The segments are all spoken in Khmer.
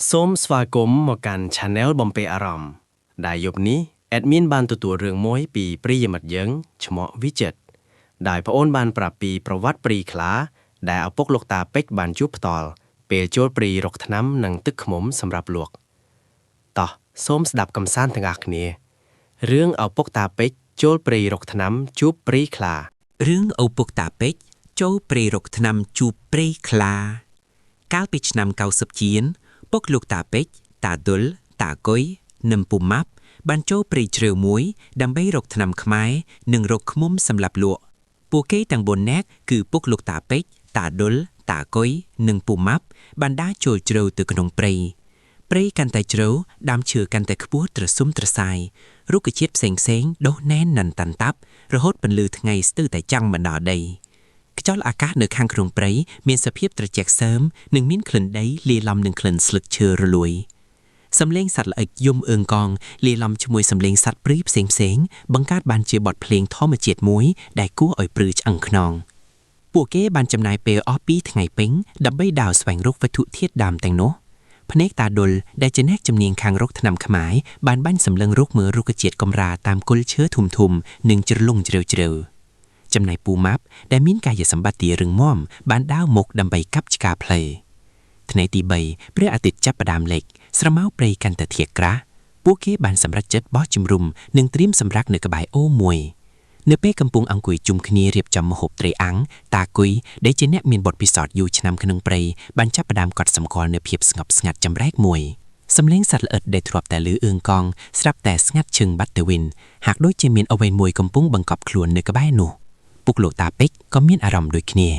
សូមស្វាគមន៍មកកាន់ Channel បំពេអារម្មណ៍ដែលយប់នេះ Admin បានទទួលរឿងមួយពីប្រិយមិត្តយើងឈ្មោះ Widget ដែលប្អូនបានប្រាប់ពីប្រវត្តិព្រីខ្លាដែលឪពុកលោកតាពេជ្របានជួបផ្ទាល់ពេលចូលព្រីរកថ្នាំនិងទឹកឃ្មុំសម្រាប់លក់តោះសូមស្ដាប់កំសាន្តទាំងអស់គ្នារឿងឪពុកតាពេជ្រចូលព្រីរកថ្នាំជួបព្រីខ្លារឿងឪពុកតាពេជ្រចូលព្រីរកថ្នាំជួបព្រីខ្លាកាលពីឆ្នាំ90ជានពុកលោកតាពេជ្រតាដុលតាកុយនិងពូម៉ាប់បានចូលព្រីជ្រាវមួយដើម្បីរកថ្នាំខ្មែរនិងរកឃ្មុំសម្រាប់លក់ពួកគេទាំង4នាក់គឺពុកលោកតាពេជ្រតាដុលតាកុយនិងពូម៉ាប់បានដើរចូលជ្រៅទៅក្នុងព្រៃកាន់តែជ្រៅដើមឈើកាន់តែខ្ពស់ត្រសុំត្រសាយរុក្ខជាតិផ្សេងៗដុះណែនណាន់តាន់តាប់រហូតពន្លឺថ្ងៃស្ទើរតែចាំងបណ្ដោះដីខ្យល់អាកាសនៅខាងក្នុងព្រៃមានសភាពត្រជាក់សើមនិងមានក្លិនដីលាយឡំនឹងក្លិនស្លឹកឈើរលួយសំឡេងសត្វល្អិតយំអឺងកងលាយឡំជាមួយសំឡេងសត្វព្រៃផ្សេងៗបង្កើតបានជាបទភ្លេងធម្មជាតិមួយដែលគួរឲ្យព្រឺឆ្អឹងខ្នងពួកគេបានចំណាយពេលអស់2ថ្ងៃពេញដើម្បីដើរស្វែងរកវត្ថុធាតុដើមទាំងនោះភ្នែកតាដុលដែលជាអ្នកជំនាញខាងរកថ្នាំខ្មែរបានបាញ់សម្លឹងរកមើលរុក្ខជាតិកំរាតាមគល់ឈើធំៗនិងជ្រលងជ្រៅៗចំណែកពូម៉ាប់ដែលមានកាយសម្បត្តិរឹងមាំបានដើរមុខដើម្បីកាប់ឆ្កាផ្លេថ្ងៃទី3ព្រះអាទិត្យចាប់ផ្ដើមលិចស្រមោលព្រៃកាន់តែធាក់ក្រាស់ពួកគេបានសម្រេចចិត្តបោះជំរុំនិងត្រៀមសម្រាកនៅក្បែរអូរមួយនៅពេលកំពុងអង្គុយជុំគ្នារៀបចំម្ហូបត្រីអាំងតាគុយដែលជាអ្នកមានបទពិសោធន៍យូរឆ្នាំក្នុងព្រៃបានចាប់ផ្ដើមកត់សម្គាល់នៅភាពស្ងប់ស្ងាត់ចម្រែកមួយសំឡេងសត្វល្អិតដែលធ្លាប់តែឮអឿងកងស្រាប់តែស្ងាត់ឈឹងបាត់ទៅវិញហាក់ដូចជាមានអ្វីមួយកំពុងបង្កប់ខ្លួននៅក្បែរនោះពុកលោកតាពេជ្រក៏មានអារម្មណ៍ដូចគ្នា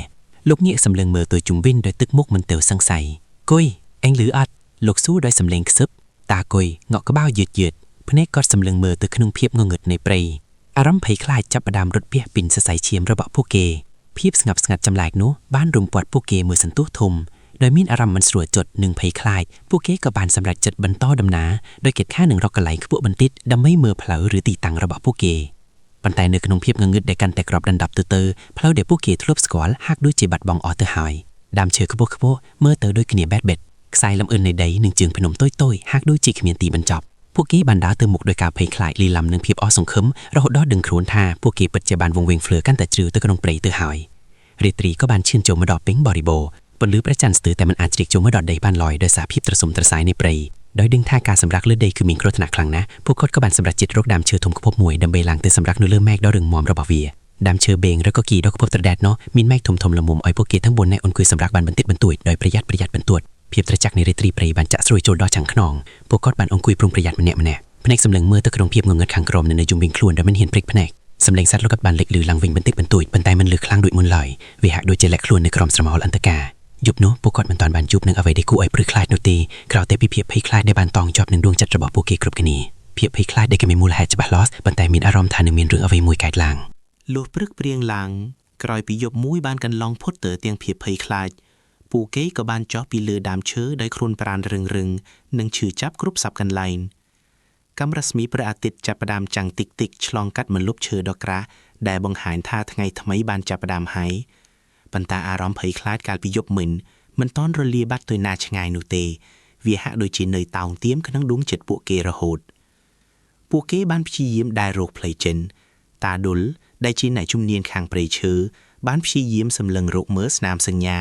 លោកងាកសម្លឹងមើលទៅជុំវិញដោយទឹកមុខមិនទៅសង្ស័យគុយអញឮអត់លោកសួរដោយសម្លេងខ្សឹបតាគុយងក់ក្បាលយឺតភ្នែកគាត់សម្លឹងមើលទៅក្នុងភាពងងឹតនៃព្រៃអារម្មណ៍ភ័យខ្លាចចាប់ផ្ដើមរត់ពាសពីសរសៃឈាមរបស់ពួកគេភាពស្ងប់ស្ងាត់ចម្លែកនោះបានរុំព័ទ្ធពួកគេមួយសន្ទុះធំដោយមានអារម្មណ៍មិនស្រួលចិត្តនិងភ័យខ្លាចពួកគេក៏បានសម្រេចចិត្តបន្តដំណើរដោយគិតថានឹងរកកន្លែងខ្ពស់បន្តិចដើម្បីមើលផ្លូវឬទីតាំងរបស់ពួកគេប៉ុន្តែនៅក្នុងភាពងងឹតដែលកាន់តែក្របដណ្ដប់ទៅផ្លូវដែលពួកគេធ្លាប់ស្គាល់ហាក់ដូចជាបាត់បង់អស់ទៅហើយដើមឈើខ្ពស់ៗមើលទៅដូចគ្នាបេតខ្សែលំអឿននៃដីនិងជើងភ្នំតូចៗហាក់ដូចជាគ្មានទីបញ្ចប់ពួកគេបានដើរទៅមុខដោយការភ័យខ្លាចលាយឡំនឹងភាពអស់សង្ឃឹមរហូតដល់ដឹងខ្លួនថាពួកគេពិតជាបានវង្វេងភ្លឺកាន់តែជ្រៅទៅក្នុងព្រៃទៅហើយរាត្រីក៏បានឈានចូលមកដល់ពេញបរិបូរណ៍ពន្លឺព្រះច័ន្ទស្ទើរតែមិនអាចជ្រៀកចូលមកដល់ដីបានឡើយដោយសារភាពត្រសុំត្រសាយនៃព្រៃដោយដឹងថាការសម្រាកលើដីគឺមានគ្រោះថ្នាក់ខ្លាំងណាស់ពួកគាត់ក៏បានសម្រេចចិត្តរកដើមឈើធំខ្ពស់មួយដើម្បីឡើងទៅសម្រាកនៅលើមែកដ៏រឹងមាំរបស់វាដើមឈើបេងឬក៏គីដ៏ខ្ពស់ត្រដែតនោះមានមែកធំៗល្មមឲ្យពួកគេទាំង4នាក់អង្គុយសម្រាកបានបន្តិចបន្តួចដោយប្រយ័ត្នបន្ទាត់ភាពត្រជាក់នៃរាត្រីព្រៃបានចាក់ស្រួយចូលដល់ចាំងខ្នងពួកគាត់បានអង្គុយប្រុងប្រយ័ត្នម្នាក់ភ្នែកសម្លឹងមើលទៅក្នុងភាពងងឹតខាងក្រោមនៅជុំវិញខ្លួនដែលមិនហ៊ានព្រិចភ្នែកសម្លេងសត្វលោកបានលេចលឺឡើងវិញបន្តិចបន្តួចប៉ុន្តែមិនលឺខ្លាំងដូចមុនឡើយវាហាក់ដូចជាលាក់ខ្លួននៅក្រោមស្រមោលអន្តការយប់នោះពួកគាត់មិនទាន់បានជួបនឹងអ្វីដែលគួរឲ្យព្រឺខ្លាចនោះទេក្រៅតែពីភាពភ័យខ្លាចដែលបានតងជាប់នឹងដួងចិត្តរបស់ពួកគេគ្រប់គ្នាភាពភ័យខ្លាចដែលគ្មានមូលហេតុច្បាស់លាស់ប៉ុន្តែមានអារម្មណ៍ថានឹងមានរឿងអ្វីមួយកើតឡើងលុះព្រឹកព្រៀងឡើងក្រោយពីយប់មួយបានកន្លងផុតទៅទាំងភាពភ័យខ្លាចពួកគេក៏បានចុះពីលើដើមឈើដោយខ្លួនប្រាណរឹងនិងឈឺចាប់គ្រប់សពកន្លែងកាំរស្មីព្រះអាទិត្យចាប់ផ្ដើមចាំងតិចឆ្លងកាត់ម្លប់ឈើដ៏ក្រាស់ដែលបង្ហាញថាថ្ងៃថ្មីបានចាប់ផ្ដើមហើយប៉ុន្តែអារម្មណ៍ភ័យខ្លាចកាលពីយប់មិនទាន់រលាយបាត់ទៅណាឆ្ងាយនោះទេវាហាក់ដូចជានៅតោងទៀមក្នុងដួងចិត្តពួកគេរហូតពួកគេបានព្យាយាមដើររកផ្លូវចិនតាដុលដែលជាអ្នកជំនាញខាងព្រៃឈើបានព្យាយាមសម្លឹងរកមើលស្នាមសញ្ញា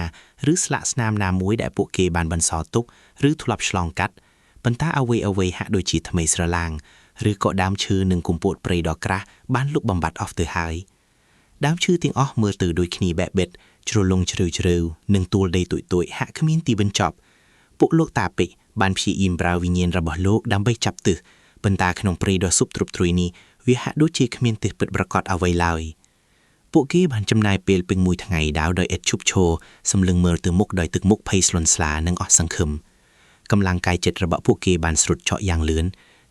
ឬស្លាកស្នាមណាមួយដែលពួកគេបានបន្សល់ទុកឬធ្លាប់ឆ្លងកាត់ប៉ុន្តែអ្វីហាក់ដូចជាថ្មីស្រឡាងឬក៏ដើមឈើនិងគុម្ពោតព្រៃដ៏ក្រាស់បានលុបបំបាត់អស់ទៅហើយដើមឈើទាំងអស់មើលទៅដូចគ្នាបែកបិទជ្រលងជ្រៅនិងទួលដីទួយហាក់គ្មានទីបញ្ចប់ពួកលោកតាពេជ្របានព្យាយាមប្រើវិញ្ញាណរបស់លោកដើម្បីចាប់ទិសប៉ុន្តែក្នុងព្រៃដ៏ស៊ុបទ្រុបទ្រុយនេះវាហាក់ដូចជាគ្មានទិសពិតប្រាកដអ្វីឡើយពួកគេបានចំណាយពេលពេញមួយថ្ងៃដើរដោយឥតឈប់ឈរសម្លឹងមើលទៅមុខដោយទឹកមុខភ័យស្លន់ស្លានិងអស់សង្ឃឹមកម្លាំងកាយចិត្តរបស់ពួកគេបានស្រុតឆក់យ៉ាងលឿន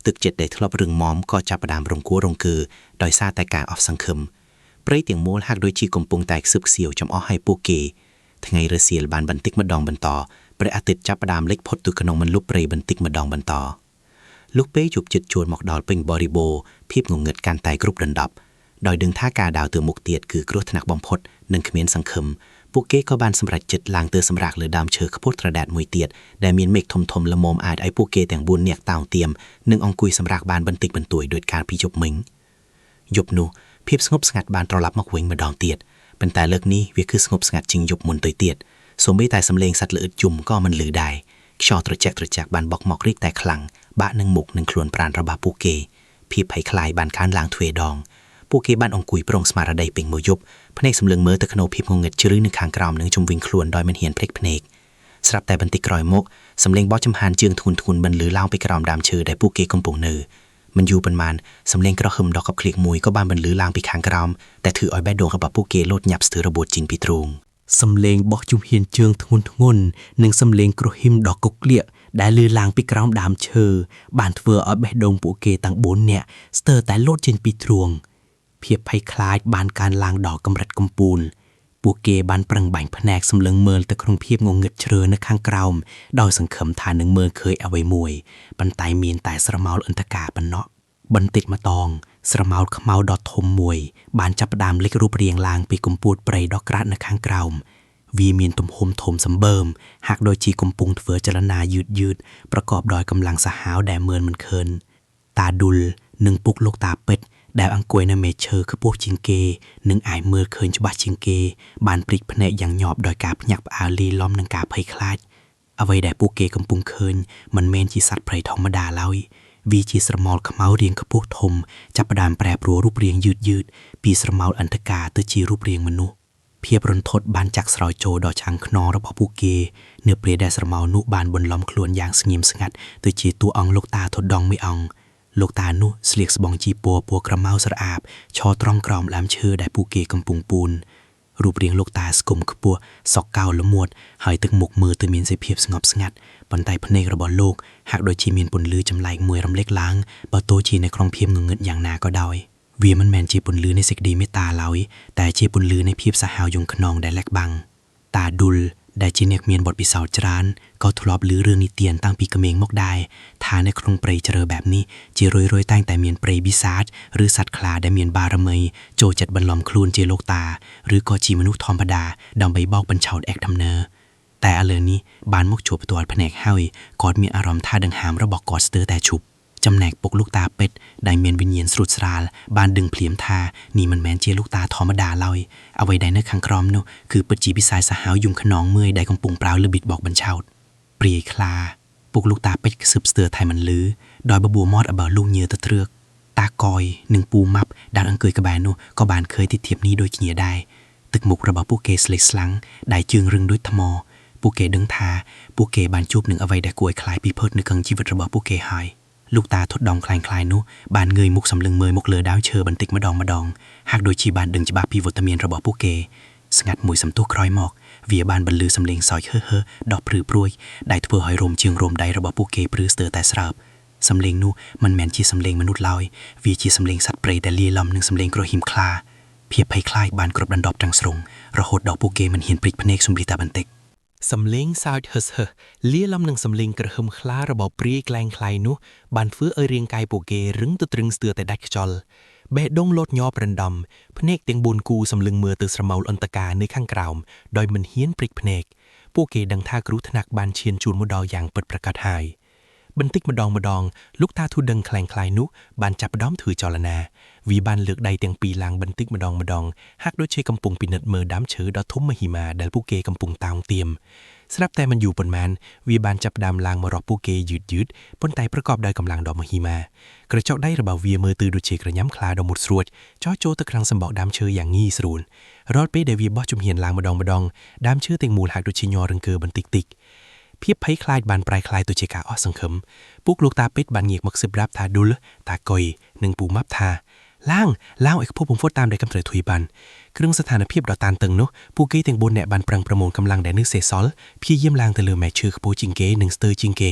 ទឹកចិត្តដែលធ្លាប់រឹងមាំក៏ចាប់ផ្ដើមរង្គោះរង្គើដោយសារតែការអស់សង្ឃឹមព្រៃទាំងមូលហាក់ដូចជាកំពុងតែខ្សឹបខ្សៀវចំអស់ឲ្យពួកគេថ្ងៃរសៀលបានបន្តិចម្ដងបន្តព្រះអាទិត្យចាប់ផ្ដើមលិចផុតទៅក្នុងមណ្ឌលព្រៃបន្តិចម្ដងបន្តលុះពេលជប់ជិតជួលមកដល់ពេញបរិបូរណ៍ភាពងងឹតកាន់តែគ្រប់ដណ្ដប់ដោយដឹងថាការដើរទៅមុខទៀតគឺគ្រោះថ្នាក់បំផុតនិងគ្មានសង្ឃឹមព ពួកគេក៏បានសម្រេចចិត្តឡើងទៅសម្រាកលើដើមឈើខ្ពស់ត្រដែតមួយទៀតដែលមានមេឃធំៗល្មមអាចឲ្យពួកគេទាំង4នាក់តោងទៀមនិងអង្គុយសម្រាកបានបន្តិចបន្តួចដោយការពីយប់មិញយប់នោះភាពស្ងប់ស្ងាត់បានត្រឡប់មកវិញម្ដងទៀតប៉ុន្តែលើកនេះវាគឺស្ងប់ស្ងាត់ជាងយប់មុនទៅទៀតសូម្បីតែសំឡេងសត្វល្អិតយំក៏មិនឮដែរខ្យល់ត្រជាក់បានបក់មករីកតែខ្លាំងបាក់នឹងមុខនិងខ្លួនប្រាណរបស់ពួកគេភាពភ័យខ្លាចបានកើនឡើងទ្វេដងពួកគេបានអង្គុយប្រងស្មារតីពេញមួយយប់ភ្នែកសម្លឹងមើលទៅក្នុងភាពងងឹតជ្រៅនៅខាងក្រោមនិងជុំវិញខ្លួនដោយមិនហ៊ានភ្លេចភ្នែកស្រាប់តែបន្តិចក្រោយមកសំឡេងបោះចំហានជើងធ្ងន់បានលឺឡើងពីក្រោមដើមឈើដែលពួកគេកំពុងនៅមិនយូរប៉ុន្មានសំឡេងក្រហមដ៏កប់ឃ្លៀកមួយក៏បានបន្លឺឡើងពីខាងក្រោមតែធ្វើឲ្យបេះដូងរបស់ពួកគេលោតញាប់ស្ទើររបួសជីងពីទ្រូងសំឡេងបោះជំហានជើងធ្ងន់និងសំឡេងក្រហមដ៏កុកក្លៀកដែលលឺឡើងពីក្រោមដើមឈើបានធ្វើឲ្យបេះដូងពួកគេទាំង4នាក់ស្ទើរតែលោតចេញពីទ្រូងភាពភ័យខ្លាចបានកើនឡើងដល់កម្រិតកំពូលពួកគេបានប្រឹងបាញ់ភ្នែកសម្លឹងមើលទៅក្នុងភាពងងឹតជ្រៅនៅខាងក្រោមដោយសង្ឃឹមថានឹងមើលឃើញអ្វីមួយប៉ុន្តែមានតែស្រមោលអន្តការប៉ុណ្ណោះបន្តិចម្ដងស្រមោលខ្មៅដ៏ធំមួយបានចាប់ផ្ដើមលេចរូបរាងឡើងពីកំពូលព្រៃដ៏ក្រាស់នៅខាងក្រោមវាមានទំហំធំសម្បើមហាក់ដូចជាកំពុងធ្វើចលនាយឺតប្រកបដោយកម្លាំងសាហាវដែលមើលមិនឃើញតាឌុលនិងពុកលោកតាពេជ្រដែលអង្គុយនៅមេឈើខ្ពស់ជាងគេនិងអាចមើលឃើញច្បាស់ជាងគេបានព្រិចភ្នែកយ៉ាងញាប់ដោយការភ្ញាក់ផ្អើលលាយឡំនឹងការភ័យខ្លាចអ្វីដែលពួកគេកំពុងឃើញមិនមែនជាសត្វព្រៃធម្មតាឡើយវាជាស្រមោលខ្មៅរាងខ្ពស់ធំចាប់ផ្ដើមប្រែប្រួលរូបរាងយឺតពីស្រមោលអន្តការទៅជារូបរាងមនុស្សភាពរន្ធត់បានចាក់ស្រោចចូលដល់ឆាំងខ្នងរបស់ពួកគេនៅពេលដែលស្រមោលនោះបានបន្លំខ្លួនយ៉ាងស្ងៀមស្ងាត់ទៅជាតួអង្គលោកតាធុដងមួយអង្គលោកតានោះស្លៀកស្បង់ជីពណ៌ក្រមៅស្រអាបឈរត្រង់ក្រោមដើមឈើដែលពួកគេកំពុងពូនរូបរាងលោកតាស្គមខ្ពស់សក់កោល្មួតហើយទឹកមុខមើលទៅមានសេចក្ដីស្ងប់ស្ងាត់ប៉ុន្តែភ្នែករបស់លោកហាក់ដូចជាមានពន្លឺចម្លែកមួយរំលេចឡើងបើទោះជានៅក្នុងភាពងងឹតយ៉ាងណាក៏ដោយវាមិនមែនជាពន្លឺនៃសេចក្ដីមេត្តាឡើយតែជាពន្លឺនៃភាពសាហាវយង់ខ្នងដែលលាក់បាំងតាឌុលដែលជាអ្នកមានបទពិសោធន៍ច្រើនក៏ធ្លាប់ឮរឿងនិទានតាំងពីក្មេងមកដែរថានៅក្នុងព្រៃជ្រៅបែបនេះជារឿយៗតែងតែមានព្រៃបិសាចឬសត្វខ្លាដែលមានបារមីចូលចិត្តបន្លំខ្លួនជាលោកតាឬក៏ជាមនុស្សធម្មតាដើម្បីបោកបញ្ឆោតអេកដំណើរតែឥឡូវនេះបានមកជួបផ្ទាល់ភ្នែកហើយគាត់មានអារម្មណ៍ថាដង្ហើមរបស់គាត់ស្ទើរតែឈប់ចំណែកពុកលោកតាពេជ្រដែលមានវិញ្ញាណស្រួតស្រាលបានដឹងភ្លាមថានេះមិនមែនជាលោកតាធម្មតាឡើយអ្វីដែលនៅខាងក្រោមនោះគឺពិតជាវិស័យសាហាវយំខ្នងមួយដែលកំពុងប្រើលឺប៊ីតបកបញ្ឆោតព្រាយខ្លាពុកលោកតាពេជ្រខ្សឹបស្ទើរថៃមិនលឺដោយបបួរមាត់ឲ្យបើលូញើទៅទ្រើកតាកយនិងពូម៉ាប់ដែលអង្គុយក្បែរនោះក៏បានឃើញទិដ្ឋាបនេះដូចគ្នាដែរទឹកមុខរបស់ពួកគេស្លេកស្លាំងដៃជើងរឹងដូចថ្មពួកគេដឹងថាពួកគេបានជួបនឹងអ្វីដែលគួរឲ្យខ្លាចពីភពនៅក្នុងជីវិតរបស់ពួកគេហើយលោកតាធុដងខ្លាំងៗនោះបានងើយមុខសម្លឹងមើលមកលើដើមឈើបន្តិចម្ដងហាក់ដូចជាបានដឹងច្បាស់ពីវត្តមានរបស់ពួកគេស្ងាត់មួយសន្ទុះក្រោយមកវាបានបន្លឺសំឡេងសើចហឺដ៏ព្រឺព្រួយដែលធ្វើឲ្យរោមជើងរោមដៃរបស់ពួកគេព្រឺស្ទើរតែស្រើបសំឡេងនោះមិនមែនជាសំឡេងមនុស្សឡើយវាជាសំឡេងសត្វព្រៃដែលលាយឡំនឹងសំឡេងក្រហមខ្លាភាពភ័យខ្លាចបានគ្របដណ្ដប់ទាំងស្រុងរហូតដល់ពួកគេមិនហ៊ានព្រិចភ្នែកសម្លឹងតែបន្តិចសំឡេងសើចហឹសលាយឡំនឹងសំឡេងក្រហមខ្លារបស់ព្រាយក្លែងក្លាយនោះបានធ្វើឲ្យរាងកាយពួកគេរឹងទៅទ្រឹងស្ទើរតែដាច់ខ្យល់បេះដូងលោតញ័រប្រណ្ដំភ្នែកទាំង4គូសម្លឹងមើលទៅស្រមោលអន្តការនៅខាងក្រោមដោយមិនហ៊ានព្រិចភ្នែកពួកគេដឹងថាគ្រោះថ្នាក់បានឈានជូនមកដល់យ៉ាងពិតប្រាកដហើយបន្តិចម្ដងលោកតាធូដឹងខ្លែងខ្លាយនោះបានចាប់ផ្ដើមធ្វើចលនាវាបានលើកដៃទាំងពីរឡើងបន្តិចម្ដងហាក់ដូចជាកំពុងពិនិត្យមើលដើមឈើដ៏ធំមហិមាដែលពួកគេកំពុងតោងទាមស្រាប់តែមិនយូរប៉ុន្មានវាបានចាប់ផ្ដើមឡើងមករកពួកគេយឺតប៉ុន្តែប្រកបដោយកម្លាំងដ៏មហិមាក្រចកដៃរបស់វាមើលទៅដូចជាក្រញាំខ្លាដ៏មុតស្រួចចោះចូលទៅក្នុងសម្បកដើមឈើយ៉ាងងាយស្រួលរាល់ពេលដែលវាបោះជំហានឡើងម្ដងដើមឈើទាំងមូលហាក់ដូចជាញ័ររង្គើបន្តិចភាពភ័យខ្លាចបានប្រែក្លាយទៅជាការអស់សង្ឃឹមពុកលោកតាពេជ្របានងាកមកសឹបរាប់ថាឌុលតាកុយនិងពូម៉ាប់ថាឡើងឲ្យខ្ពស់បំផុតតាមដែលកំត្រូវធ្វើបានគ្រឿងស្ថានភាពដ៏តានតឹងនោះពួកគេទាំង4នាក់បានប្រឹងប្រមូលកម្លាំងដែលនៅសេសសល់ព្យាយាមឡើងទៅលើមែកឈើខ្ពស់ជាងគេនិងស្ទើរជាងគេ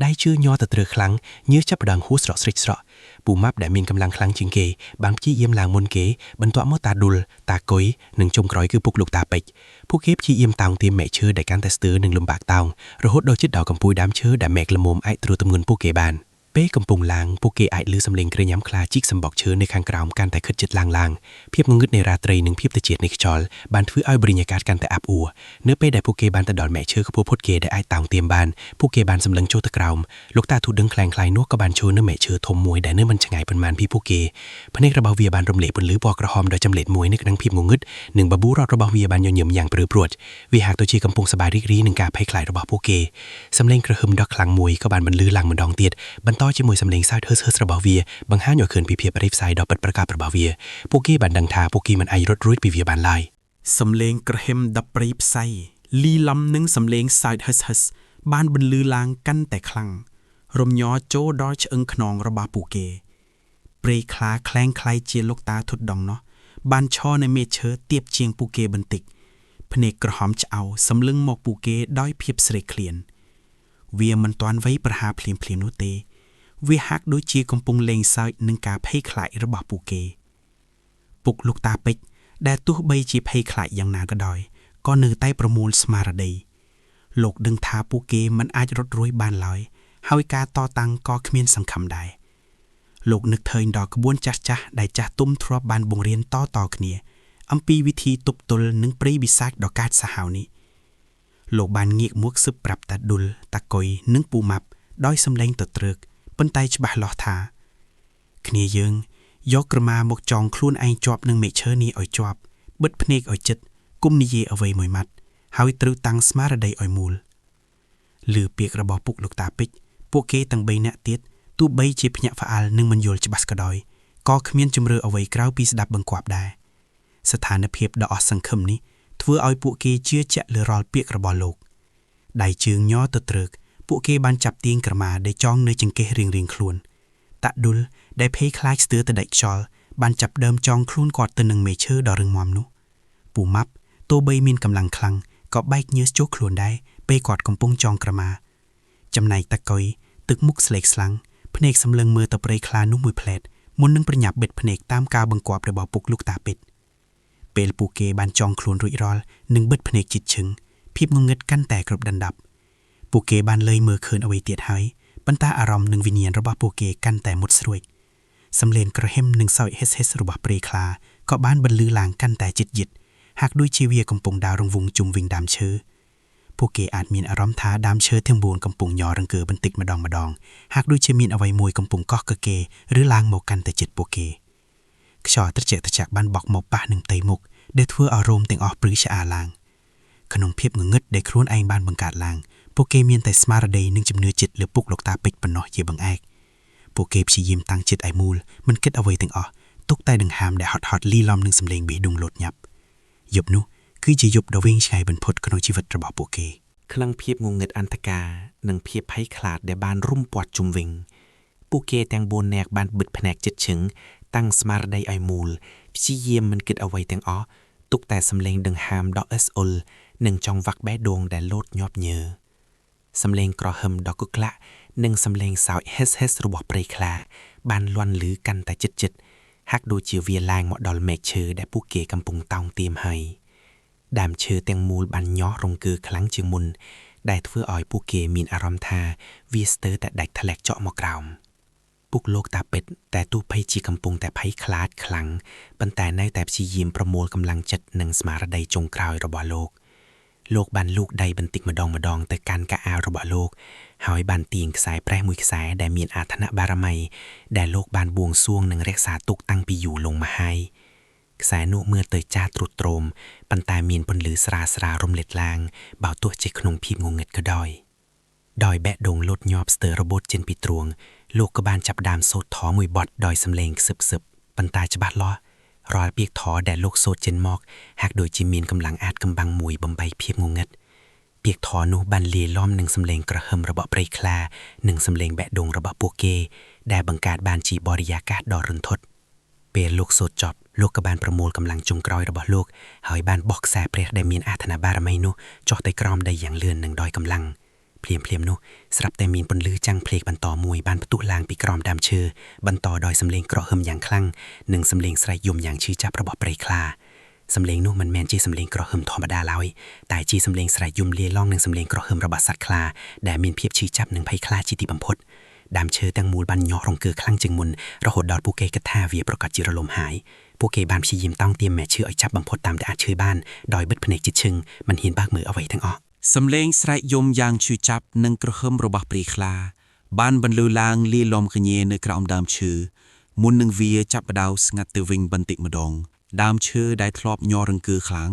ដៃជើងញ័រទៅទ្រើខ្លាំងញើសចាប់ផ្ដើមហួសស្រក់ស្រេចស្រក់ពូម៉ាប់ដែលមានកម្លាំងខ្លាំងជាងគេបានព្យាយាមឡើងមុនគេបន្ទាប់មកតាឌុលតាកុយនិងចុងក្រោយគឺពុកលោកតាពេជ្រពួកគេព្យាយាមតោងទាមមែកឈើដែលកាន់តែស្ទើរនិងលំបាកតោងរហូតដល់ជិតដល់កំពូលដើមឈើដែលមែកល្មមអាចត្រួតទម្ងន់ពួកគេបាន เป้กำปุงลางพวกเกอลือสำเร็งกระย้ำคลาจิกสำบอกเชิญในข้างกราวการแต่ขึ้นจิตลางเพียบงึดในราตรีหนึ่งเพียบตะเจียดในขจรบานฟื้อ้อยบริญญาการกันแต่อับอัวเนื้อเป้ได้พวกเกบานตะดอนแม่เชื่อขบพดเกได้ไอต่างเตรียมบานพวกเกบานสำเร็งโจตะกราวลูกตาถูดดึงแคลงคลายนวกกบานโชเนื้อแม่เชื่อทมมวยได้เนื้อมันฉงายเป็นมานพี่พวกเกพเนกระบาเวียบานรมเหลบนลือปอกระหอมโดยจำเล็ดมวยนึกนังพิบงงึดหนึ่งบาบูรอดระบาเวียบานยนยมอย่างปรือปรวดวิหากตัวชีกำปุงสบายรีหนึ่งกาไพ่คลายระบาพวกเกสำเร็งกระหึมดอกคลังมวยกบานบรรลือหลังมันดองเตียดบรรต้อจมวยสำเร็งซาเธอระบาเวียบางห้าหน่อยเขินปีเพียบริบไซดอกปัดประกาศระบาเวียพวกเกบันดังทาพวกเกมันไอรถรุ่ยปีเวียบานลายสำเลงกระเฮมดับปรีบไซลีลำนึงสำเลงไซด์ฮัสบ้านบรรลือลางกันแต่คลังรมย้อโจดอยเอิงขนองระบาปูเกเปรคลาแคลงคลายเจียลูกตาทุดดองเนาะบ้านช่อในเมเชอเตียบเจียงปูเกบันติกพเนกกระหอมจะเอาสำลึงหมอกปูเกด้อยเพียบเสรเคลียนเวียมันตอนไว้ประหาเพลียมนุเตเวียฮักด้วยเจียกำปงเลงไซด์นึงกาไพ่คลายระบาปูเกปุกลูกตาเป็กได้ตู้ใบจีไพ่คลายอย่างนากระดอยก็เนื้อใต้ประมูลสมาร์ดย์โลกดึงทาปูเกมันอาจรถรวยบานลอยเฮาการต่อตังก็ขมิ้นสังคำได้โลกนึกเทินดอกกระบวนจ้าได้จ้าตุ้มทรอบบานบงเรียนต่อเนียอัมปีวิธีตุบตุลนึงปรีบิซักดอกกาดสหาวนี้โลกบานเงียกมวกซึบปรับตัดดุลตะกอยนึงปูมับด้อยสำแรงตะตรึกปนไตฉบับหลอทาขณียึงยกกระมาหมกจองคลุ้นไอจอบนึงเมเชอร์นี้อ่อยจอบเบิดพเนกอ่อยจิตกุมนิเยเอาไว้มวยมัดหาวิตรุตังสมาร์ดย์อ่อยมูลหรือเปียกระบอกปุกลูกตาปิกพวกเกตังใบเนติดตู้ใบจีพญฟ้าอัลนึงมันโยลฉบับกระดอยก็ขมิ้นจมเรือเอาไว้กล้าวปีสดับบังกวาบได้สถานเพียบดอกสังคมนี้ทั่วเอาพวกเกเชื่อจะหรือรอเปียกระบอกโลกได้จึงย่อตะตรึกพวกเกบันจับตีงกระมาได้จ้องในจึงเกเรียงคลวนตะดุลได้เพยคลายสเตือตะไดชอลบันจับเดิมจองคลุ้นกอดตะหนึ่งเมเชอร์ดอรึงมอมนุปูมับตัวใบมินกำลังคลังก็ใบเนื้อโจคลวนได้ไปกอดกำปงจองกระมาจำในตะกอยตึกมุกสเล็กสลังพเนกสำเริงมือตะเปรยคลานุ่มมือแผลดมุนนึงประหยับเบ็ดพเนกตามกาบังกวบระบอบปุกลูกตาเป็ดเปลปูเกบันจองคลวนรุยรอลหนึ่งเบ็ดพเนกจิตชึงพิบงเงิดกันแต่กรบดันดับปูเกบันเลยมือเคินเอาไว้เตียดหายบรรตาอารมณ์หนึ่งวิญญาณระบอบปูเกกันแต่หมดสรวยสำเร็จกระเฮมหนึ่งซอยเฮสระบอบเปรยคลาก็บ้านบรรลือลางกันแต่จิตยิดหากด้วยชีเวียกำปงดาวรงวงจุมวิงดามเชอผู้เกอาจมีอารมณ์ท้าดามเชอเทียงบูนกำปงยอรังเกอบันติกมาดองหากด้วยเชมีนเอาไว้มวยกำปงก็กะเกหรือลางโมกันแต่จิตผู้เกขชอตะเจตะจากบ้านบอกหมกป่าหนึ่งไตมุกได้ทั่วอารมณ์แต่งออกปรือชะอาลางขนมเพียบเงึดได้ครุนไอบ้านบังกาดลางผู้เกมีนแต่สมาร์ดย์นึงจำเนื้อจิตหรือปุกหลกตาปิดปนเนาะเยบังแอกผู้เกบชียิมตังจิตไอมูลมันเกิดเอาไว้แต่งออกตุกไตดึงหามได้ฮอตลีลอมหนึ่งสำเลงบีดุงลดยับยบนุคือจะยบดาวเวงชัยบรรพตขนมชีวิตระบอบผู้เกคลังเพียบงงเงิดอันตกาหนังเพียบไพ่ขลาดได้บานรุ่มปอดจุมวิงปูเกแตงโบนแนกบานบึดแผนกจิตชึงตั้งสมาร์ดไอมูลชีเยี่ยมมันเกิดเอาไว้แตงอ้อตุกแต่สำเลงดึงหามดอกเอสโอลหนึ่งจองวักแบดงแต่โลดยอบเยอสำเลงกรอหมดอกกุกละหนึ่งสำเลงสาวเฮสระบบเปรคลาบานล้วนหรือกันแต่จิตฮักดูเจียวเวียลางเหมาะดอลเมกเชอได้ปูเกกำปุงตองเตรียมให้ดามเชอแตงมูลบันย่อรงเกือคลังเจียงมุนได้เพื่ออ่อยปูเกมีนอารมณ์ทาวีสเตอร์แต่ดักทะเลกเจาะมอกราวปุกโลกตาเป็ดแต่ตู้ไพจีกำปุงแต่ไพคลาดคลังปันแต่ในแต่ชียิมประมูลกำลังจัดหนึ่งสมาร์ดจงกราวระบอโลกบันลูกใดบันติกมาดองแต่การกะอาระบอโลกหอยบันตีงสายแปรมุยสายได้มีนอาธนะบารมัยได้โลกบานบวงซ่วงหนึ่งเรียกษาตุกตั้งปีอยู่ลงมาให้สายนุเมื่อเตยจ้าตรุดโตรมปันตามีนปนหรือสรารมเล็ดลางเบาตัวเจขนมพิมงงเงิดก็ดอยแบะดงลดยอบสเตอร์ระบบเจนปีตรวงโลกกบาลจับดามโซดท้อมวยบอดดอยสำเลงซึบปันตาจะบาดล้อรอยเปียกท้อแดดโลกโซดเจนมอกหากโดยจิมีนกำลังอาจกำบังมวยบำใบเพียบงงเงิดเปียกท้อนุบันเลีล้อมหนึ่งสำเลงกระเฮิมระบบเปรคลาหนึ่งสำเลงแบะดงระบบปัวเกแดบังกาดบานจีบริยากาศดอรุนทดเปรโลกโซดจอบโลกกบาลประมูลกำลังจงกรอยระบบโลกหอยบานบอกแสเปรได้มีนอาธนาบารมัยนุจอดไตกรอมได้อย่างเลื่อนหนึ่งดอยกำลังเพลียมนุสรับแต่มีนปนลือจังเพลกบันต่อมวยบานประตูลางปีกรอมดามเชอบันต่อดอยสำเลงเกราะเฮิมอย่างคลั่งหนึ่งสำเลงสายยมอย่างชื่อจับระบบเปรคลาสำเลงนุมันแมนจีสำเลงเกราะเฮิมธรรมดาแล้วแต่จีสำเลงสายยมเลี้ยล่องหนึ่งสำเลงเกราะเฮิมระบาดสัตว์คลาแด่มีนเพียบชื่อจับหนึ่งไพคลาจิติบัมพด ដើមឈើទាំងមូលបានញាស់រង្គើខ្លាំងជាងមុនរហូតដល់ពួកគេគិតថាវាប្រកាសជារលំហายពួកគេបានព្យាយាមតង់ទាមមែកឈើឲ្យចាប់បំផុតតាមដែលអាចជួយបានដោយបិទភ្នែកជិតឈឹងមិនហ៊ានបើកមើលអ្វីទាំងអស់ សំឡេងស្រែកយំយ៉ាងឈឺចាប់និងក្រហមរបស់ព្រាយខ្លាបានបន្លឺឡើងលាយឡំគ្នានៅក្រោមដើមឈើមុននឹងវាចាប់ផ្ដើមស្ងាត់ទៅវិញបន្តិចម្ដងដើមឈើដែលធ្លាប់ញ័ររង្គើខ្លាំង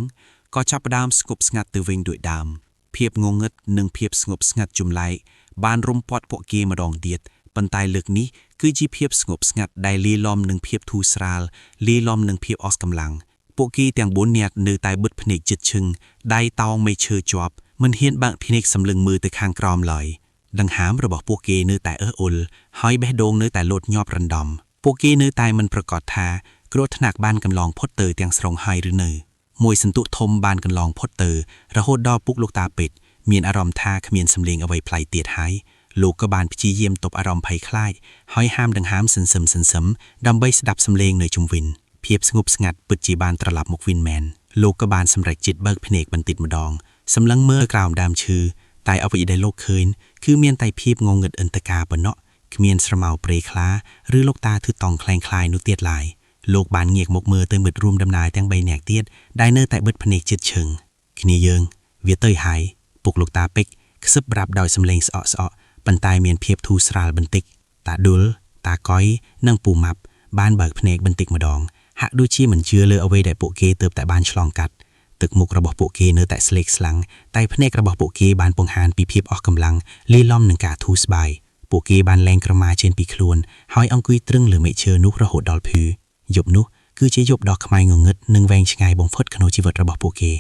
ក៏ចាប់ផ្ដើមស្គប់ស្ងាត់ទៅវិញដូចដើមភាពងងឹតនិងភាពស្ងប់ស្ងាត់ចម្លែកបានរុំព័ទ្ធពួកគេម្ដងទៀតប៉ុន្តែលើកនេះគឺជាភាពស្ងប់ស្ងាត់ដែលលាយឡំនឹងភាពធូរស្រាលលាយឡំនឹងភាពអស់កម្លាំងពួកគេទាំង4នាក់នៅតែបិទភ្នែកជិតឈឹងដៃតោងមេឈើជាប់មិនហ៊ានបាក់ភ្នែកសម្លឹងមើលទៅខាងក្រោមឡើយដង្ហើមរបស់ពួកគេនៅតែអឺអ៊ុលហើយបេះដូងនៅតែលោតញាប់រំដំពួកគេនៅតែមិនប្រកាសថាគ្រោះថ្នាក់បានកន្លងផុតទៅទាំងស្រុងហើយឬនៅមួយសន្ទុះធំបានកន្លងផុតទៅរហូតដល់ពុកលោកតាពេជ្រមានអារម្មណ៍ថាគ្មានសម្លេងអ្វីប្លែកទៀតហើយលោកក៏បានព្យាយាមទប់អារម្មណ៍ភ័យខ្លាចហើយហាមដង្ហើមសន្សឹមដើម្បីស្ដាប់សម្លេងនៅជុំវិញភាពស្ងប់ស្ងាត់ពិតជាបានត្រឡប់មកវិញមែនលោកក៏បានសម្រេចចិត្តបើកភ្នែកបន្តិចម្ដងសម្លឹងមើលក្រោមដើមឈើតែអ្វីដែលលោកឃើញគឺមានតែភាពងងឹតអន្តការប៉ុណ្ណោះគ្មានស្រមោលព្រៃខ្លាឬលោកតាធឺតង់ខ្លែងខ្លាយនោះទៀតឡើយលោកបានងាកមកមើលទៅមិត្តរួមដំណើរទាំង3នាក់ទៀតដែលនៅតែបិទភ្នែកជិតឈឹងគ្នាយើងវាទៅហើយពុកលោកតាពេជ្រខ្សឹបប្រាប់ដោយសម្លេងស្អកប៉ុន្តែមានភាពធូរស្រាលបន្តិចតាឌុលតាកុយនិងពូម៉ាប់បានបើកភ្នែកបន្តិចម្ដងហាក់ដូចជាមិនជឿលើអ្វីដែលពួកគេទើបតែបានឆ្លងកាត់ទឹកមុខរបស់ពួកគេនៅតែស្លេកស្លាំងតែភ្នែករបស់ពួកគេបានបង្ហាញពីភាពអស់កម្លាំងលាយឡំនឹងការធូរស្បើយពួកគេបានលែងក្រមាចេញពីខ្លួនហើយអង្គុយទ្រឹងលើមែកឈើនោះរហូតដល់ភឺយប់នោះគឺជាយប់ដ៏ខ្មៅងងឹតនិងវែងឆ្ងាយបំផុតក្នុងជីវិតរបស់ពួកគេ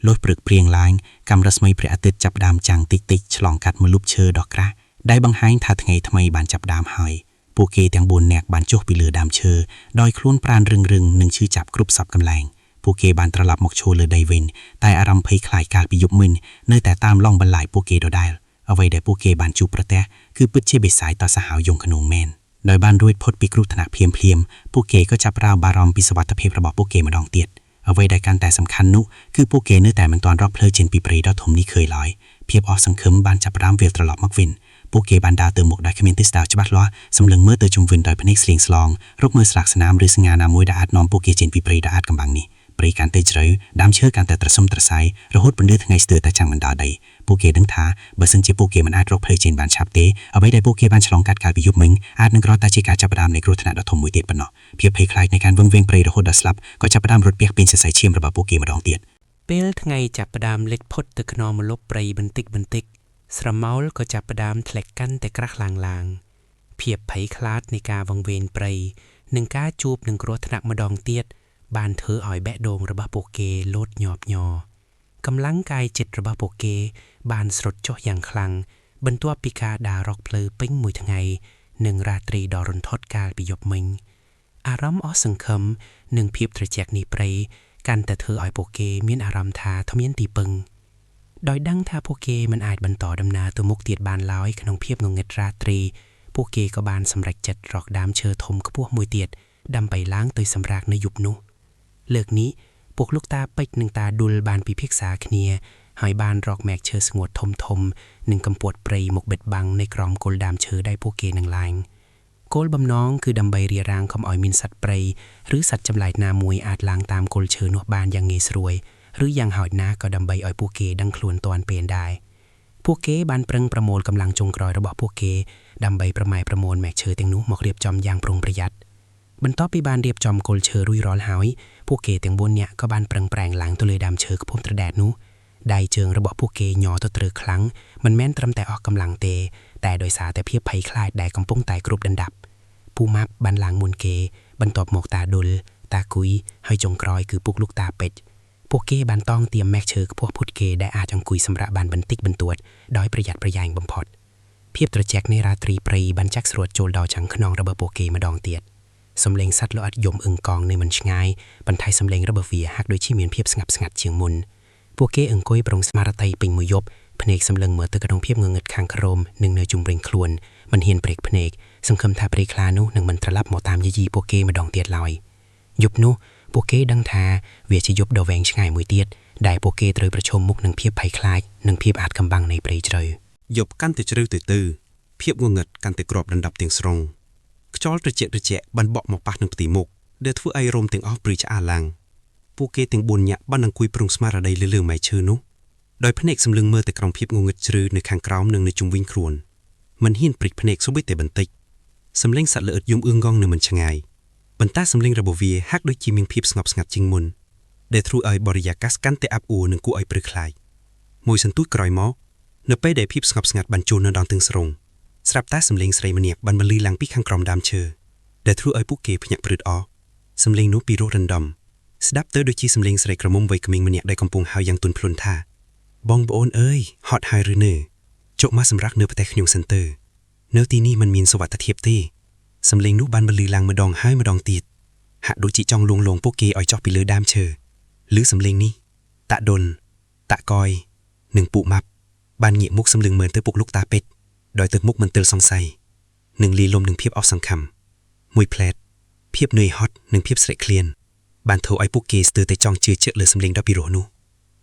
លុះព្រឹកព្រៀងឡើងកាំរស្មីព្រះអាទិត្យចាប់ផ្ដើមចាំងតិចឆ្លងកាត់មួយលុបឈើដ៏ក្រាស់ដែលបង្ហាញថាថ្ងៃថ្មីបានចាប់ផ្ដើមហើយពួកគេទាំង4នាក់បានចុះពីលើដើមឈើដោយខ្លួនប្រាណរឹងនិងឈឺចាប់គ្រប់សពកន្លែងពួកគេបានត្រឡប់មកឈរលើដីវិញតែអារម្មណ៍ភ័យខ្លាចកាលពីយប់មិញនៅតែតាមឡងបន្លាយពួកគេដដែលអ្វីដែលពួកគេបានជួបប្រទះគឺពិតជាបិសាចតសាហាវយងខ្នងមែនដោយបានរួចផុតពីគ្រោះថ្នាក់ភ្លាមពួកគេក៏ចាប់ផ្ដើមបារម្ភពីសុវត្ថិភាពរបស់ពួកគេម្ដងទៀតអ្វីដែលកាន់តែសំខាន់នោះគឺពួកគេនៅតែមិនទាន់រកផ្លូវចេញពីព្រៃដ៏ធំនេះឃើញឡើយភាពអស់សង្ឃឹមបានចាប់ផ្ដើមវាលត្រឡប់មកវិញពួកគេបានដើរទៅមុខដោយគ្មានទិសដៅច្បាស់លាស់សម្លឹងមើលទៅជុំវិញដោយភ្នែកស្លៀងស្លងរកមើលស្លាកស្នាមឬសញ្ញាណាមួយដែលអាចនាំពួកគេចេញពីព្រៃដ៏អាតកំបាំងនេះព្រៃកាន់តែជ្រៅដើមឈើកាន់តែត្រសុំត្រសាយរហូតពន្លឺថ្ងៃស្ទើរតែចាំងមិនដល់ដីពួកគេដឹងថាបើសិនជាពួកគេមិនអាចរកផ្លូវចេញបានឆាប់ទេអ្វីដែលពួកគេបានឆ្លងកាត់កាលពីយប់មិញអាចនឹងគ្រាន់តែជាការចាប់ផ្ដើមនៃគ្រោះថ្នាក់ដ៏ធំមួយទៀតប៉ុណ្ណោះភាពភ័យខ្លាចនៃការវឹងវែងព្រៃរហូតដល់ស្លាប់ក៏ចាប់ផ្ដើមរត់ពាសពេញសរសៃឈាមរបស់ពួកគេម្ដងទៀតពេលថ្ងៃចាប់ផ្ដើមលេចផុតទៅក្នុងម្លប់ព្រៃបន្តិចស្រមោលក៏ចាប់ផ្ដើមធ្លាក់កាន់តែក្រាស់ឡើងភាពភ័យខ្លាចនៃការវង្វេងព្រៃនិងការជួបនឹងគ្រោះថ្នាក់ម្ដងទៀតបានធ្វើឲ្យបេះដូងរបស់ពួកគេលោតញាប់ញ័រកម្លាំងកាយចិត្តរបស់ពួកគេបានស្រុតចុះយ៉ាងខ្លាំងបន្ទាប់ពីការដើររកផ្លូវពេញមួយថ្ងៃនិងរាត្រីដ៏រន្ធត់កាលពីយប់មិញអារម្មណ៍អស់សង្ឃឹមនិងភាពត្រជាក់នេះព្រៃកាន់តែធ្វើឲ្យពួកគេមានអារម្មណ៍ថាគ្មានទីពឹងដោយដឹងថាពួកគេមិនអាចបន្តដំណើរទៅមុខទៀតបានឡើយក្នុងភាពងងឹតរាត្រីពួកគេក៏បានសម្រេចចិត្តរកដើមឈើធំខ្ពស់មួយទៀតដើម្បីឡើងទៅសម្រាកនៅយប់នោះលើកនេះពួកលោកតាពេជ្រនិងតាឌុលបានពិភាក្សាគ្នាហើយបានរកមែកឈើស្ងួតធំនិងកំពត់ព្រៃមកបិទបាំងនៅក្រោមគល់ដើមឈើដែលពួកគេនឹងឡើងគោលបំណងគឺដើម្បីរារាំងកុំឲ្យមានសត្វព្រៃឬសត្វចម្លែកណាមួយអាចឡើងតាមគល់ឈើនោះបានយ៉ាងងាយស្រួលឬយ៉ាងហោចណាស់ក៏ដើម្បីឲ្យពួកគេដឹងខ្លួនទាន់ពេលដែរពួកគេបានប្រឹងប្រមូលកម្លាំងចុងក្រោយរបស់ពួកគេដើម្បីប្រម៉ែប្រមូលមែកឈើទាំងនោះមករៀបចំយ៉ាងប្រុងប្រយ័ត្នបន្ទាប់ពីបានរៀបចំគល់ឈើរួចរាល់ហើយពួកគេទាំង4នាក់ក៏បានប្រឹងប្រែងឡើងទៅលើដើមឈើខ្ពស់ត្រដែតនោះដៃជើងរបស់ពួកគេញ័រទៅត្រូវខ្លាំងមិនមែនត្រឹមតែអស់កម្លាំងទេតែដោយសារតែភាពភ័យខ្លាចដែលកំពុងតែគ្របដណ្ដប់ពូម៉ាប់បានឡើងមុនគេបន្ទាប់មកតាឌុលតាគួយហើយចុងក្រោយគឺពុកលោកតាពេជ្រពួកគេបានតង់ទាមមែកឈើខ្ពស់ផុតគេដែលអាចអង្គុយសម្រាកបានបន្តិចបន្តួចដោយប្រយ័ត្នប្រយែងបំផុតភាពត្រជាក់នៃរាត្រីព្រៃបានចាក់ស្រួតចូលដល់ចាំងខ្នងរបស់ពួកគេម្ដងទៀតសំឡេងសត្វលោអិតយំអឹងកងនៅមិនឆ្ងាយបន្ថែមសំឡេងរបស់វាហាក់ដូចជាមានភាពស្ងាត់ស្ងាត់ជាងមុនពួកគេអង្គុយប្រងស្មារតីពេញមួយយប់ភ្នែកសម្លឹងមើលទៅក្នុងភាពងងឹតខាងក្រោមនិងនៅជុំវិញខ្លួនមិនហ៊ានព្រេកភ្នែកសង្ឃឹមថាព្រៃខ្លានោះនឹងមិនត្រឡប់មកតាមយាយីពួកគេម្ដងទៀតឡើយយប់នោះពួកគេដឹងថាវាជាយប់ដ៏វែងឆ្ងាយមួយទៀតដែលពួកគេត្រូវប្រឈមមុខនឹងភាពភ័យខ្លាចនិងភាពអាថ៌កំបាំងនៃព្រៃជ្រៅយប់កាន់តែជ្រៅទៅ ភាពងងឹតកាន់តែក្របដណ្ដប់ទាំងស្រុងខ្យល់ត្រជាក់បានបក់មកប៉ះនឹងផ្ទៃមុខដែលធ្វើឲ្យរោមទាំងអស់ព្រីឆ្អាឡើងពួកគេទាំង4នាក់បានអង្គុយប្រងស្មារតីលើម៉ែឈើនោះដោយភ្នែកសម្លឹងមើលទៅក្រោមភាពងងឹតជ្រៅនៅខាងក្រោមនិងនៅជុំវិញខ្លួនមិនហ៊ានព្រិចភ្នែកសូម្បីតែបន្តិចសម្លេងសត្វល្អិតយំអឿងងងនៅមិនឆ្ងាយប៉ុន្តែសម្លេងរបស់វាហាក់ដូចជាមានភាពស្ងប់ស្ងាត់ជាងមុនដែលធ្វើឲ្យបរិយាកាសកាន់តែអាប់អួរនិងគួរឲ្យព្រឺខ្លាចមួយសន្ទុះក្រោយមកនៅពេលដែលភាពស្ងប់ស្ងាត់បានចូលនៅដល់ទាំងស្រុងស្រាប់តែសម្លេងស្រីម្នាក់បានបន្លឺឡើងពីខាងក្រោមដើមឈើដែលធ្វើឲ្យពួកគេភ្ញាក់ព្រឺតអស់សម្លេងនោះពីរោះរណ្ដំស្ដាប់ទៅដូចជាសម្លេងស្រីក្រមុំវ័យក្មេងម្នាក់ដែលកំពុងហៅយ៉ាងទន់ភ្លន់ថាបងប្អូនអើយហត់ហើយឬនៅជក់មកសម្រាប់នៅផ្ទះខ្ញុំសិនទៅនៅទីនេះมันមានសុវត្ថិភាពទេសម្លេងនោះបានបន្លឺឡើងម្ដងហើយម្ដងទៀតហាក់ដូចជាចង់លួងលោមពួកគេឲ្យចុះពីលើដើមឈើឬសម្លេងនេះតាក់ដុនតាក់កយនិងពូម៉ាប់បានងាកមុខសម្លឹងមើលទៅពុកលោកតាពេជ្រដោយទឹកមុខមិនទិលសង្ស័យនិងលីលំនឹងភាពអស់សង្ឃឹមមួយផ្លែតភាពនឿយហត់និងភាពស្រេកឃ្លានបានធ្វើឲ្យពួកគេស្ទើរតែចង់ជឿជាក់លើសម្លេងដ៏ពិរោះនោះ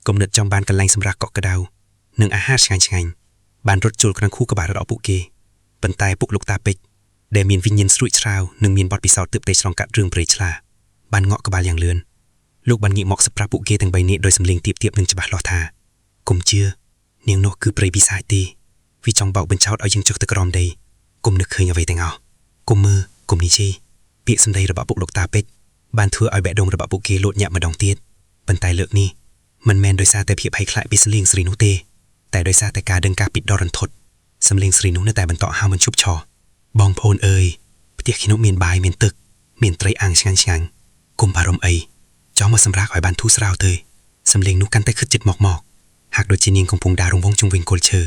គំនិតចង់បានកន្លែងសម្រាប់កក់ក្ដៅនិងអាហារឆ្ងាញ់បានរត់ចូលក្នុងខួរក្បាលរបស់ពួកគេប៉ុន្តែពុកលោកតាពេជ្រដែលមានវិញ្ញាណស្រួចស្រាវនិងមានបទពិសោធន៍ទើបតែឆ្លងកាត់រឿងព្រៃឆ្លាបានងក់ក្បាលយ៉ាងលឿនលោកបានងាកមកសប្រាប់ពួកគេទាំង3នាក់ដោយសម្លេងទាបៗនិងច្បាស់លាស់ថាកុំជឿនាងនោះគឺព្រៃពិសាចទេវាចង់បោកបញ្ឆោតឲ្យយើងចុះទៅក្រោមដីកុំនឹកឃើញអ្វីទាំងអស់កុំមើលកុំនិយាយពាក្យសម្ដីរបស់ពុកលោកតាពេជ្របានធ្វើឲ្យបេះដូងរបស់ពួកគេលោតញាក់ម្ដងទៀតប៉ុន្តែលើកនេះមិនមែនដោយសារតែភាពភ័យខ្លាចពីសម្លេងស្រីនោះទេតែដោយសារតែការដឹងការពិតដ៏រន្ធត់សម្លេងស្រីនោះនៅតែបន្តហៅមិនឈប់ឈរបងប្អូនអើយផ្ទះខ្ញុំមានបាយមានទឹកមានត្រីអាំងឆ្ងាញ់កុំបារម្ភអីចង់មកសម្រាកឲ្យបានធូរស្រាវទៅសម្លេងនោះកាន់តែខិតជិតមកហាក់ដូចជានាងកំពុងដើររង្វង់ជុំវិញគល់ឈើ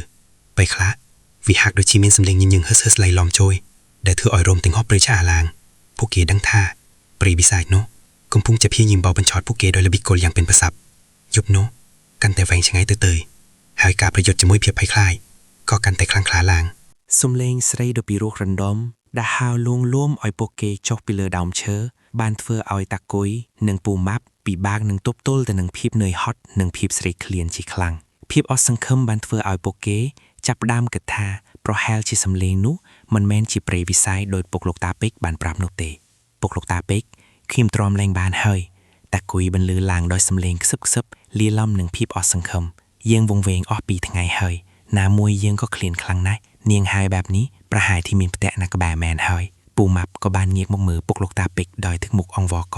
ពេលខ្លះវាហាក់ដូចជាមានសម្លេងញញឹមហឹសឡៃឡំចូលដែលធ្វើឲ្យរោមទាំងហប់ព្រៃឆ្អាឡើងពួកគេដឹងថាព្រៃពិសាចនោះកំពុងจะព្យាយាមបោកបញ្ឆោតពួកគេដោយល្បិចកលយ៉ាងប៉ិនប្រសប់យប់នោះកាន់តែវែងឆ្ងាយទៅហើយការប្រយុទ្ធជាមួយភាពភ័យខ្លាចក៏កាន់តែខ្លាំងក្លាឡើងសំឡេងស្រីដ៏ពីរោះរណ្ដំដែលហៅលួងលោមឲ្យពួកគេចុះពីលើដើមឈើបានធ្វើឲ្យតាគុយនិងពូម៉ាប់ពិបាកនឹងទប់ទល់ទៅនឹងភាពនឿយហត់និងភាពស្រេកឃ្លានជាខ្លាំងភាពអស់សង្ឃឹមបានធ្វើឲ្យពួកគេចាប់ផ្ដើមគិតថាប្រហែលជាសំឡេងនោះមិនមែនជាព្រៃវិសាយដោយពុកលោកតាពេជ្របានប្រាប់នោះទេពុកលោកតាពេជ្រខ្ញុំទ្រាំលែងបានហើយតាគុយបន្លឺឡើងដោយសំឡេងខ្សឹបលាលំនឹងភាពអស់សង្ឃឹមយើងវង្វេងអស់ពីថ្ងៃហើយណាមួយយើងក៏ឃ្លានខ្លាំងណាស់នាងហើយបែបនេះប្រហែលที่មានផ្ទះណាក្បែរមែនហើយពូម៉ាប់ក៏បានងាកមកមើលពុកលោកតាពេជ្រដោយទឹកមុខអង្វរក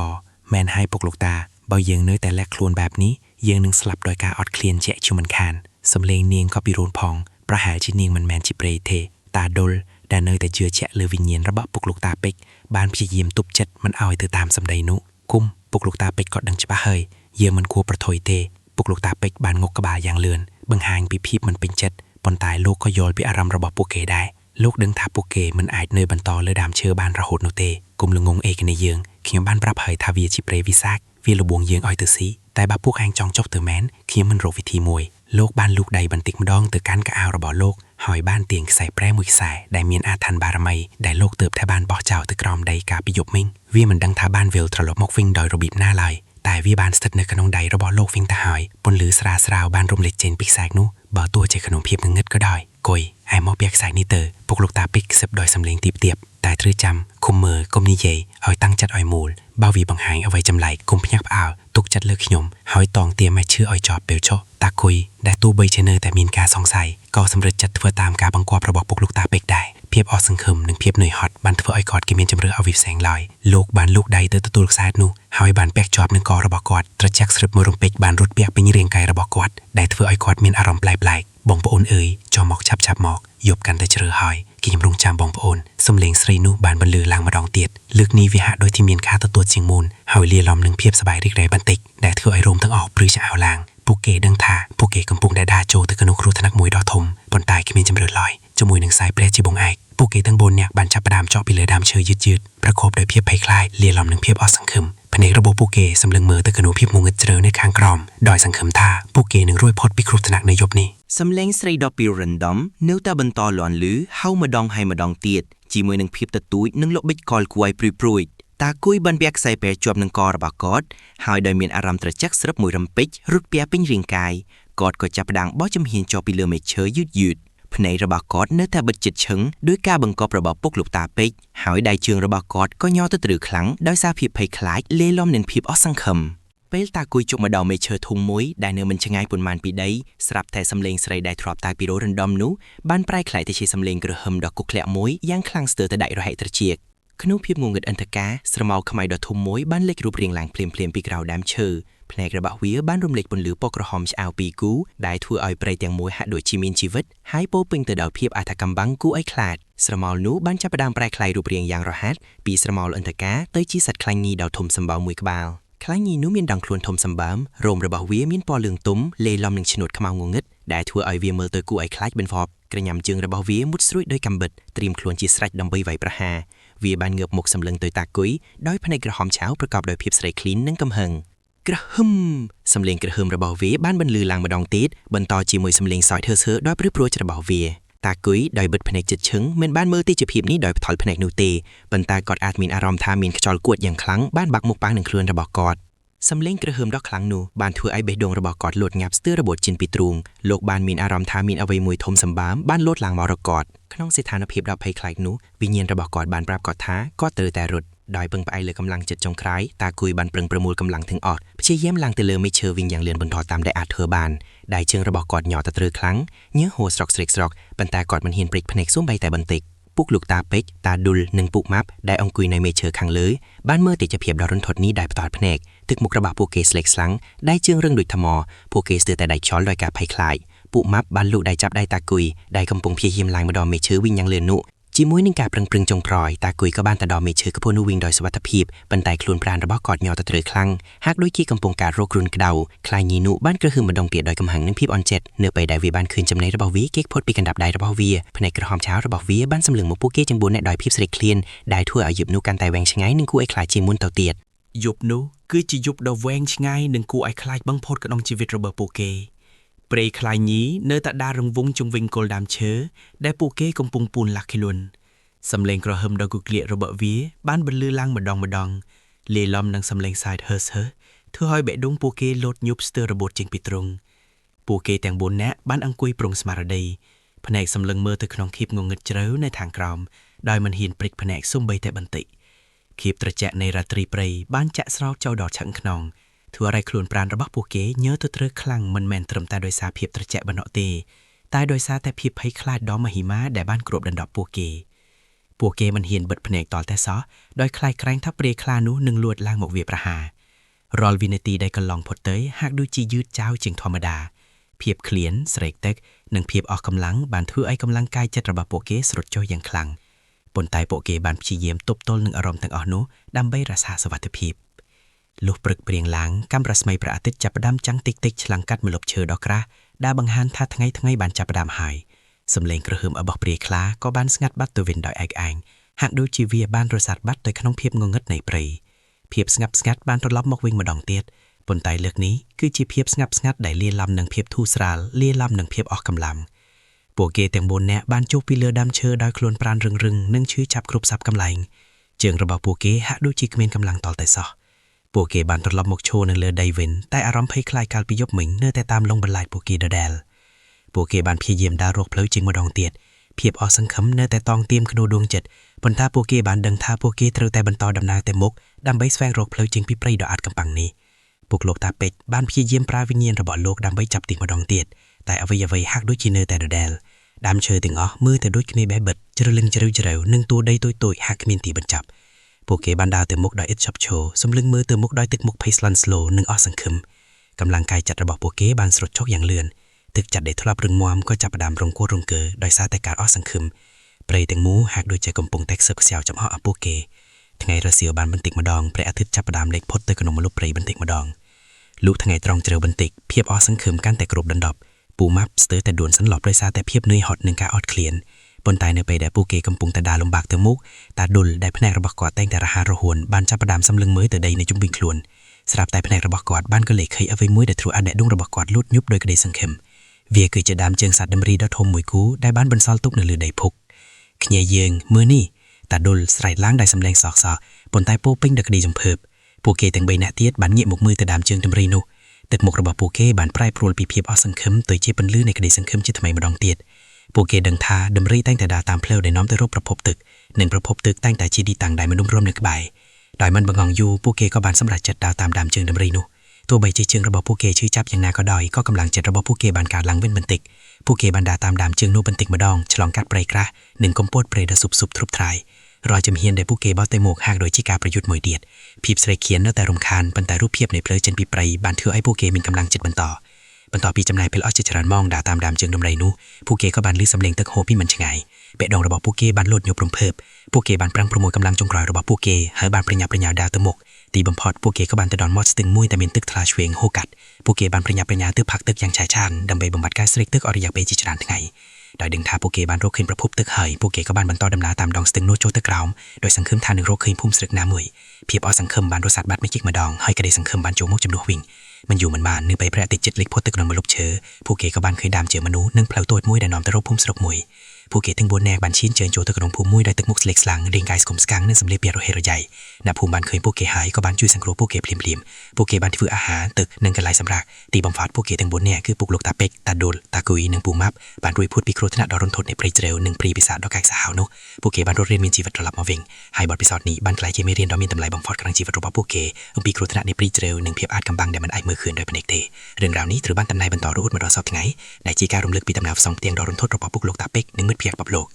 មែនហើយពុកលោកតាបើយើងនៅតែលាក់ខ្លួនបែបនេះយើងនឹងស្លាប់ដោយការអត់ឃ្លានជាក់ជាមិនខានសំឡេងនាងក៏ពីរោនផងប្រហែលជានាងមិនមែនជាព្រៃទេតាដុលដែលនៅតែជឿជាក់លើវិញ្ញាណរបស់ពុកលោកតាពេជ្របានព្យាយាមទប់ចិត្តមិនឲ្យទៅតាមសម្ដីនោះគុំពុកលោកតាពេជ្រក៏ដឹងច្បាស់ហើយយើងមិនគួរប្រថុយទេពុកលោកតាពេជ្របានងក់ក្បាលយ៉ាងលឿនបង្ហាញពីភាពមិនពេញចិត្តប៉ុន្តែលោកក៏យល់ពីអារម្មណ៍របស់ពួកគេដែរលោកដឹងថាពួកគេមិនអាចនៅបន្តលើដើមឈើបានរហូតនោះទេគុំល្ងងអីគ្នាយើងខ្ញុំបានប្រាប់ហើយថាវាជាព្រៃវិសាចវាលបងយើងឲ្យទៅស៊ីតែបើពួកឯងចង់ចុះទៅមែនខ្ញុំមិនរកវិធីមួយលោកបានលូកដៃបន្តិចម្ដងទៅកាន់កៅអៅរបស់លោកហើយបានទាញខ្សែប្រែមួយខ្សែដែលមានអាថ័ន្តបារមីដែលលោកទើបតែបានបោះចោលទៅក្រោមដីកាលពីយប់មិញវាមិនដឹងថាបានវិលត្រឡប់មកវិញដោយរបៀបណាឡើយតែវាបានស្ថិតនៅក្នុងដៃរបស់លោកវិញទៅហើយពន្លឺស្រាលបានរំលេចចេញពីខ្សែនោះបើទោះជាក្នុងភាពងងឹតក៏ដោយគួយឯមកពាក់ខ្សែនេះទៅពុកលោកតាពេជ្រខ្សឹបដោយសម្លេងទាបតែត្រូវចាំគុំមើលគុំនិយាយឲ្យតាំងចិត្តឲ្យមូលបើវាបង្ហាញអ្វីចម្លែកគុំភ្ញាក់ផ្អើលទុកចិត្តលើខ្ញុំហើយតងទាមឲ្យឈឺឲ្យជាប់ពេលចុះតាគុយដែលទោះបីជានៅតែមានការសង្ស័យក៏សម្រេចចិត្តធ្វើតាមការបង្គាប់របស់ពុកលោកតាពេជ្រដែរភាពអស់សង្ឃឹមនិងភាពនឿយហត់បានធ្វើឲ្យគាត់គេមានជំរឿអវិផ្សេងឡើយលោកបានលូកដៃទៅទទួលខ្សែនោះហើយបានពាក់ជាប់នឹងករបស់គាត់ត្រជាក់ស្រិបមួយរំពេចបានរត់ពាក់ពេញរាងកាយរបស់គាត់ដែលធ្វើឲ្យគាត់មានអារម្មណ៍ប្លែកបងប្អូនអើយចុះមកឆាប់មកយប់កាន់តែជ្រៅហើយខ្ញុំរងចាំបងប្អូនសំឡេងស្រីនោះបានបន្លឺឡើងម្ដងទៀតលើកនេះវាហាក់ដូចជាមានការទទួលជាងមុនហើយលាលំនឹងភាពសប្បាយរីករាយបន្តិចដែលធ្វើឲ្យរោមទាំងអស់ព្រឺឆ្អៅឡើងពួកគេដឹងថាពួកគេកំពុងតែដើរចូលទៅក្នុងគ្រោះថ្នាក់មួយដ៏ធំប៉ុន្តែគ្មានជម្រើសឡើយជាមួយនឹងខ្សែព្រះជាបងឯកពួកគេទាំង4នាក់បានចាប់ផ្ដើមចោះពីលើដើមឈើយឺតប្រកបដោយភាពភ័យខ្លាចលាលំនឹងភាពអស់សង្ឃឹមភ្នែករបស់ពួកគេសម្លឹងមើលទៅក្នុងភាពងងឹតជ្រៅនៅខាងក្រោមដោយសង្ឃឹមថាពួកគេនឹងរួចផុតពីគ្រោះថ្នាក់នៅយប់នេះសំឡេងស្រីដ៏ពីរណ្ដំនៅតែបន្តលាន់ឮហៅម្ដងហើយម្ដងទៀតជាមួយនឹងភាពទទូចនិងលោកបិចកលគួរឲ្យព្រួយតាគួយបានពាក់ខ្សែពេរជាប់នឹងករបស់គាត់ហើយដោយមានអារម្មណ៍ត្រជាក់ស្រិបមួយរំពេចរត់ពាពេញរាងកាយគាត់ក៏ចាប់ផ្ដើមបោះជំហានចុះពីលើមែកឈើយឺត ភ្នែករបស់គាត់នៅតែបិទជិតឈឹងដោយការបង្កប់របស់ពុកលោកតាពេជ្រហើយដៃជើងរបស់គាត់ក៏ញ័រទៅទ្រឹខ្លាំងដោយសារភាពភ័យខ្លាចលាយឡំនឹងភាពអស់សង្ឃឹមពេលតាគួយជប់មកដល់មេឈើធំមួយដែលនៅមិនឆ្ងាយប៉ុន្មានពីដីស្រាប់តែសំឡេងស្រីដែលធ្លាប់តែពីរោរ៉ាន់ដុំនោះបានប្រែក្លាយទៅជាសំឡេងក្រហមដ៏គុកក្លាក់មួយយ៉ាងខ្លាំងស្ទើរតែដាច់រហែកត្រចៀកក្នុងភាពងងឹតអន្ថការស្រមោលខ្មៅដ៏ធំមួយបានលេចរូបរាងឡើងភ្លាមៗពីក្រៅដើមឈើភ្នែករបស់វាបានរំលេចពន្លឺពណ៌ក្រហមឆ្អៅពីរគូដែលធ្វើឲ្យព្រៃទាំងមួយហាក់ដូចជាមានជីវិតហើយពោពេញទៅដោយភាពអធិកម្បាំងគួរឲ្យខ្លាចស្រមោលនោះបានចាប់ផ្ដើមប្រែក្លាយរូបរាងយ៉ាងរហ័សពីស្រមោលអន្ថការទៅជាសត្វខ្លាញ់ញីដ៏ធំសម្បើមមួយក្បាលខ្លាញ់ញីនោះមានដងខ្លួនធំសម្បើមរោមរបស់វាមានពណ៌លឿងទុំលាយឡំនឹងឆ្នូតខ្មៅងងឹតដែលធ្វើឲ្យវាមើលទៅគួរឲ្យខ្លាចបន្ទាប់ក្រញាំជើងរបស់វាមុតស្រួយដោយកាំបិតត្រៀមខ្លួនជាស្រេចដើម្បីវាយប្រហារវាបានងើបមុខសម្លឹងទៅតាគុយដោយភ្នែកក្រហមឆៅប្រកបដោយភាពស្រេកឃ្លីននិងកំហឹងក្រហឹមសំឡេងក្រហឹមរបស់វាបានបន្លឺឡើងម្ដងទៀតបន្តជាមួយសំឡេងសោយធើសើដោយព្រឺព្រួចរបស់វាតាគុយដោយបិទភ្នែកជិតឈឹងមិនបានមើលទីជាភាពនេះដោយផ្ថល់ភ្នែកនោះទេប៉ុន្តែគាត់អាចមានអារម្មណ៍ថាមានខ្យល់គួតយ៉ាងខ្លាំងបានបាក់មុខប៉ាំងនឹងខ្លួនរបស់គាត់សំឡេងក្រហឹមដ៏ខ្លាំងនោះបានធ្វើឲ្យបេះដូងរបស់គាត់លោតញាប់ស្ទើររបូតជិនពីទ្រូងលោកបានមានអារម្មណ៍ថាមានអ្វីមួយធំសម្បើមបានលោតឡើងមករកគាត់ក្នុងស្ថានភាពដ៏ភ័យខ្លាចនោះវិញ្ញាណរបស់គាត់បានប្រាប់គាត់ថាគាត់ត្រូវតែរត់ដោយពឹងផ្អែកលើកម្លាំងចិត្តចុងក្រោយតាគួយបានប្រឹងប្រមូលកម្លាំងទាំងអស់ព្យាយាមឡើងទៅលើមេឈើវិញយ៉ាងលឿនបន្ទាល់តាមដែលអាចធ្វើបានដៃជើងរបស់គាត់ញ័រទៅត្រូវខ្លាំងញើសហូរស្រកស្រេកស្រកប៉ុន្តែគាត់មិនហ៊ានព្រិចភ្នែកសូម្បីតែបន្តិចពុកលោកតាពេជ្រតាឌុលនិងពុកម៉ាប់ដែលអង្គុយនៅមេឈើខាងលើបានមើលទៅជាភាពដ៏រន្ធត់នេះដោយផ្ទាល់ភ្នែកទឹកមុខរបស់ពួកគេស្លេកស្លាំងដៃជើងរឹងដូចថ្មពួកគេស្ទើរតែដាច់ខ្យល់ដោយការភ័យខ្លាចពុកម៉ាប់បានលូកដៃចាប់ដៃតាគួយដែលកំពុងព្យាយាមឡើងមកដល់មេឈើវិញយ៉ាងលឿននោះជាមួយនឹងការប្រឹងប្រែងចុងក្រោយតាគួយក៏បានទៅដល់មេឈើខ្ពស់នោះវិញដោយសុវត្ថិភាពប៉ុន្តែខ្លួនប្រាណរបស់គាត់ញ័រទៅត្រូវខ្លាំងហាក់ដូចជាកំពុងការរកគ្រុនក្តៅខ្លាញ់ញីនោះបានក្រហឹមម្ដងទៀតដោយកំហឹងនិងភាពអន់ចិត្តនៅពេលដែលវាបានឃើញចំណីរបស់វាគេផុតពីកណ្ដាប់ដៃរបស់វាភ្នែកក្រហមឆៅរបស់វាបានសម្លឹងមកពួកគេទាំង4នាក់ដោយភាពស្រេកឃ្លានដែលធ្វើឲ្យយប់នោះកាន់តែវែងឆ្ងាយនិងគួរឲ្យខ្លាចជាងមុនទៅទៀតយប់នោះគឺជាយប់ដ៏វែងឆ្ងាយនិងគួរឲ្យខ្លាចបំផុតក្នុងជីវិតរបស់ពួកគេព្រៃខ្លាញ់ញីនៅតែដើររង្វង់ជុំវិញគល់ដើមឈើដែលពួកគេកំពុងពូនលាក់ខ្លួនសំឡេងក្រហឹមដ៏គក្លាករបស់វាបានបន្លឺឡើងម្ដងលាយឡំនឹងសំឡេងសាយហឺសធ្វើឲ្យបេះដូងពួកគេលោតញប់ស្ទើររបូតចេញពីទ្រុងពួកគេទាំង4នាក់បានអង្គុយប្រងស្មារតីភ្នែកសម្លឹងមើលទៅក្នុងភាពងងឹតជ្រៅនៅខាងក្រោមដោយមិនហ៊ានព្រិចភ្នែកសូម្បីតែបន្តិចភាពត្រជាក់នៃរាត្រីព្រៃបានចាក់ស្រោបចូលដល់ឆ្អឹងខ្នងធ្វើឲ្យខ្លួនប្រាណរបស់ពួកគេញើទៅត្រូវខ្លាំងមិនមែនត្រឹមតែដោយសារភាពត្រជាក់ប៉ុណ្ណោះទេតែដោយសារតែភាពភ័យខ្លាចដ៏មហិមាដែលបានគ្របដណ្ដប់ពួកគេមិនហ៊ានបិទភ្នែកតតែសោះដោយខ្លាចក្រែងថាព្រាយខ្លានោះនឹងលួចឡើងមកវាប្រហាររាល់វិនាទីដែលកន្លងផុតទៅហាក់ដូចជាយឺតចោលជាងធម្មតាភាពឃ្លានស្រេកទឹកនិងភាពអស់កម្លាំងបានធ្វើឲ្យកម្លាំងកាយចិត្តរបស់ពួកគេស្រុតចុះយ៉ាងខ្លាំងប៉ុន្តែពួកគេបានព្យាយាមទប់ទល់នឹងអារម្មណ៍ទាំងអស់នោះដើម្បីរក្សាសុវត្ថិភាពលុះព្រឹកព្រៀងឡើងកាំរស្មីព្រះអាទិត្យចាប់ផ្ដើមចាំងតិចៗឆ្លងកាត់ម្លប់ឈើដ៏ក្រាស់ដែលបង្ហាញថាថ្ងៃបានចាប់ផ្ដើមហើយសំឡេងក្រហឹមរបស់ព្រាយខ្លាក៏បានស្ងាត់បាត់ទៅវិញដោយឯកឯងហាក់ដូចជាវាបានរសាត់បាត់ទៅក្នុងភាពងងឹតនៃព្រៃភាពស្ងាត់ស្ងាត់បានត្រឡប់មកវិញម្ដងទៀតប៉ុន្តែលើកនេះគឺជាភាពស្ងាត់ស្ងាត់ដែលលាយឡំនឹងភាពធូរស្រាលលាយឡំនឹងភាពអស់កម្លាំងពួកគេទាំង4នាក់បានចុះពីលើដើមឈើដោយខ្លួនប្រាណរឹងនិងឈឺចាប់គ្រប់សពកន្លែងជើងរបស់ពួកគេហាក់ដូចជាគ្មានកម្លាំងតតែសោះពួកគេបានត្រឡប់មកឈរនៅលើដីវិញតែអារម្មណ៍ភ័យខ្លាចកាលពីយប់មិញនៅតែតាមលងបន្លាចពួកគេដដែលពួកគេបានព្យាយាមដើររកផ្លូវជាងម្ដងទៀតភាពអស់សង្ឃឹមនៅតែតង់ទាមក្នុងដួងចិត្តប៉ុន្តែពួកគេបានដឹងថាពួកគេត្រូវតែបន្តដំណើរទៅមុខដើម្បីស្វែងរកផ្លូវចេញពីព្រៃដ៏អាតកំបាំងនេះពុកលោកតាពេជ្របានព្យាយាមប្រើវិញ្ញាណរបស់លោកដើម្បីចាប់ទីម្ដងទៀតតែអ្វីហាក់ដូចជានៅតែដដែលដើមឈើទាំងអស់មើលទៅដូចគ្នាបេះបិទជ្រលឹងជ្រៅនិងតួដីតូចហាក់គ្មានទីបញ្ចប់ពួកគេបានដើរទៅមុខដោយឥតឈប់ឈរសម្លឹងមើលទៅមុខដោយទឹកមុខភ័យស្លន់ស្លោនិងអស់សង្ឃឹមកម្លាំងកាយចិត្តរបស់ពួកគេបានស្រុតចុះយ៉ាងលឿនទឹកចិត្តដែលធ្លាប់រឹងមាំក៏ចាប់ផ្ដើមរង្គោះរង្គើដោយសារតែការអស់សង្ឃឹមព្រៃទាំងមូលហាក់ដូចជាកំពុងតែខ្សឹបខ្សៅចំហឲ្យពួកគេថ្ងៃរសៀលបានបន្តិចម្ដងព្រះអាទិត្យចាប់ផ្ដើមលេចផុតទៅក្នុងម្លប់ព្រៃបន្តិចម្ដងលុះថ្ងៃត្រង់ជ្រៅបន្តិចភាពអស់សង្ឃឹមកាន់តែគ្របដណ្ដប់ពូម៉ាប់ស្ទើរតែដួនសន្លប់ដោយសារតែភាពនឿយហត់និងការអត់ឃ្លានប៉ុន្តែនៅពេលដែលពួកគេកំពុងតែដើរលំបាកទៅមុខតាឌុលដែលភ្នែករបស់គាត់តែងតែរហ័សរហួនបានចាប់ផ្ដើមសម្លឹងមើលទៅដីនៅជុំវិញខ្លួនស្រាប់តែភ្នែករបស់គាត់បានក៏លេចឃើញអ្វីមួយដែលធ្វើឲ្យដេកដួងរបស់គាត់លូតញប់ដោយក្តីសង្ឃឹមវាគឺជាដើមជើងសត្វដំរីដ៏ធំមួយគូដែលបានបន្សល់ទុកនៅលើដីភុកខ្ញែយើងមើលនេះតាឌុលស្រែកឡើងដោយសំឡេងសោកប៉ុន្តែពោពេញដោយក្តីរំភើបពួកគេទាំង3នាក់ទៀតបានងាកមកមើលទៅដើមជើងដំរីនោះទឹកមុខរបស់ពួកគេបានប្រែប្រួលពីភាពអស់សង្ឃឹមទៅជាពន្លឺនៃក្តីសង្ឃឹមជាថ្មីម្ដងទៀត ពួកគេដឹងថាដំរីតែងតែដើរតាមផ្លូវដែលនាំទៅរកប្រភពទឹកនិងប្រភពទឹកតែងតែជាទីតាំងដែលមនុស្សរួមនៅក្បែរដោយមិនបង្ងយូរពួកគេក៏បានសម្រេចចិត្តដើរតាមដើមជើងដំរីនោះទោះបីជាជើងរបស់ពួកគេឈឺចាប់យ៉ាងណាក៏ដោយក៏កម្លាំងចិត្តរបស់ពួកគេបានកើនឡើងវិញបន្តិចពួកគេបានដើរតាមដើមជើងនោះបន្តិចម្ដងឆ្លងកាត់ព្រៃក្រាស់និងកំពតព្រៃដ៏ស៊ុបទ្រុបត្រាយរាល់ជំហានដែលពួកគេបោះទៅមុខហាក់ដូចជាការប្រយុទ្ធមួយទៀតភាពស្រេកឃ្លាននៅតែរំខានប៉ុន្តែរូបភាពនៃផ្លូវចេញពីព្រៃបានធ្វើឲ្យពួកគេមានកម្លាំងចិត្តបន្តពីចំណាយពេលអស់ជាច្រើនម៉ោងដើរតាមដើមជើងដំរីនោះពួកគេក៏បានឮសំឡេងទឹកហូរពីមិនឆ្ងាយបេះដូងរបស់ពួកគេបានលោតញប់រំភើបពួកគេបានប្រឹងប្រមូលកម្លាំងចុងក្រោយរបស់ពួកគេហើយបានប្រញាប់ប្រញាល់ដើរទៅមុខទីបំផុតពួកគេក៏បានទៅដល់មាត់ស្ទឹងមួយដែលមានទឹកថ្លាឆ្វេងហូរកាត់ពួកគេបានប្រញាប់ប្រញាល់ទៅផឹកទឹកយ៉ាងឆាយឆានដើម្បីបំបត្តិការស្រេកទឹកអស់រយៈពេលជាច្រើនថ្ងៃដោយដឹងថាពួកគេបានរកឃើញប្រភពទឹកហើយពួកគេក៏បានបន្តដំណើរតាមដងស្ទឹងនោះចូលទៅក្រោមដោយសង្ឃឹមថានឹងរកឃើញភូមិស្រុកណាមួយភាពអស់សង្ឃឹមបានរសាត់បាត់មួយជីកម្ដងហើយក្តីសង្ឃឹមបានចូលមកជំនួសវិញមិនយូរមិនបាននៅពេលព្រះអាទិត្យជិតលិចផុតទៅក្នុងម្លប់ឈើពួកគេក៏បានឃើញដើមឈើមនុស្សនិងផ្លូវតូចមួយដែលនាំទៅរកភូមិស្រុកមួយពួកគេទាំង4នាក់បានឈានជើងចូលទៅក្នុងភូមិមួយដោយទឹកមុខស្លេកស្លាំងរាងកាយស្គមស្កាំងនិងសម្លៀកពាក់រហេររយៃអ្នកភូមិបានឃើញពួកគេហើយក៏បានជួយសង្គ្រោះពួកគេភ្លាមពួកគេបានធ្វើអាហារទឹកនិងកន្លែងសម្រាកទីបំផុតពួកគេទាំង4នាក់គឺពុកលោកតាពេជ្រតាដុលតាគួយនិងពូម៉ាប់បានរួចផុតពីគ្រោះថ្នាក់ដ៏រន្ធត់នៃព្រៃជ្រៅនិងព្រីពិសាដ៏កាចសាហាវនោះពួកគេបានរស់រានមានជីវិតត្រឡប់មកវិញហើយបទពិសោធន៍នេះបានក្លាយជាមេរៀនដ៏មានតម្លៃបំផុតក្នុងជីវិតរបស់ពួកគេអំពីគ្រោះថ្នាក់នៃព្រីជ្រៅនិងភាពអាថ៌កំបាំងដែលមិនអាចមើលឃើញដោយភ្នែកទេរឿងរ៉ាវនេះត្រូវបានតំណាយបន្តរហូតមកដល់សព្វថ្ងៃដែលជាការរំលឹកពីដំណើរផ្សងផ្ទៀងដ៏រន្ធត់របស់ពុកលោកតាពេជ្រនិងមិត្តភក្តិបបលោក